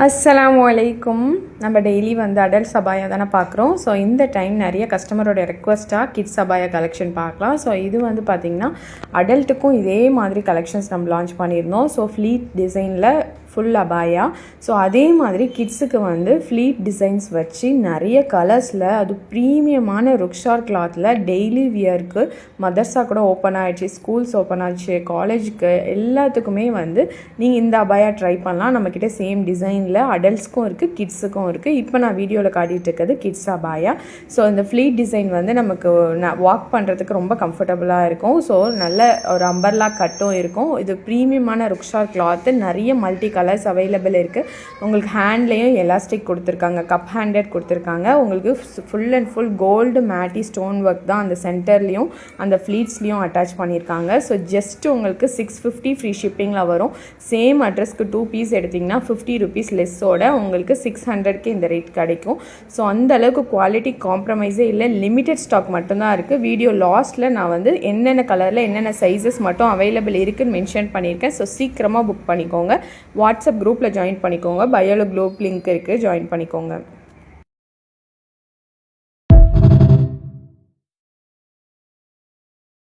அஸ்ஸலாமு அலைக்கும். நம்ம டெய்லி வந்து அடல்ட் சபாயா தானே பார்க்குறோம். ஸோ இந்த டைம் நிறைய கஸ்டமரோட ரெக்வஸ்ட்டாக கிட்ஸ் சபாயா கலெக்ஷன் பார்க்கலாம். ஸோ இது வந்து பார்த்திங்கன்னா அடல்ட்டுக்கும் இதே மாதிரி கலெக்ஷன்ஸ் நம்ம லான்ச் பண்ணியிருந்தோம். ஸோ ஃப்ளீட் டிசைனில் ஃபுல் அபாயா. ஸோ அதே மாதிரி கிட்ஸுக்கு வந்து ஃப்ளீட் டிசைன்ஸ் வச்சு நிறைய கலர்ஸில் அது ப்ரீமியமான ருக்ஷார் கிளாத்தில் டெய்லி வியருக்கு மதர்ஸா கூட ஓப்பன் ஆகிடுச்சு, ஸ்கூல்ஸ் ஓப்பன் ஆகிடுச்சு, காலேஜுக்கு எல்லாத்துக்குமே வந்து நீங்கள் இந்த அபாயா ட்ரை பண்ணலாம். நம்மக்கிட்ட சேம் டிசைனில் அடல்ட்ஸ்க்கும் இருக்குது, கிட்ஸுக்கும் இருக்குது. இப்போ நான் வீடியோவில் காட்டிகிட்டு இருக்கிறது கிட்ஸ் அபாயா. ஸோ இந்த ஃப்ளீட் டிசைன் வந்து நமக்கு வாக் பண்ணுறதுக்கு ரொம்ப கம்ஃபர்டபுளாக இருக்கும். ஸோ நல்ல ஒரு அம்பர்லா கட்டும் இருக்கும். இது ப்ரீமியமான ருக்ஷார் கிளாத்து, நிறைய மல்டி கலர்ஸ் அவைலபிள் இருக்குது. உங்களுக்கு ஹேண்ட்லேயும் எலாஸ்டிக் கொடுத்துருக்காங்க, கப் ஹேண்டட் கொடுத்துருக்காங்க. உங்களுக்கு ஃபுல் அண்ட் ஃபுல் கோல்டு மேட்டி ஸ்டோன் ஒர்க் தான் அந்த சென்டர்லேயும் அந்த ஃப்ளீட்ஸ்லேயும் அட்டாச் பண்ணியிருக்காங்க. ஸோ ஜஸ்ட் உங்களுக்கு 650 ஃப்ரீ ஷிப்பிங்கில் வரும். சேம் அட்ரஸ்க்கு 2 பீஸ் எடுத்திங்கன்னா 50 ருபீஸ் லெஸ்ஸோட உங்களுக்கு 600க்கு இந்த ரேட் கிடைக்கும். ஸோ அந்த அளவுக்கு குவாலிட்டி காம்ப்ரமைஸே இல்லை, லிமிட்டட் ஸ்டாக் மட்டும்தான் இருக்குது. வீடியோ லாஸ்ட்டில் நான் வந்து என்னென்ன கலரில் என்னென்ன சைஸஸ் மட்டும் அவைலபிள் இருக்குதுன்னு மென்ஷன் பண்ணியிருக்கேன். ஸோ சீக்கிரமாக புக் பண்ணிக்கோங்க. வாட்ஸ்அப் குரூப்பில் ஜாயின் பண்ணிக்கோங்க. பயோல குரூப் லிங்க் இருக்குது, ஜாயின் பண்ணிக்கோங்க.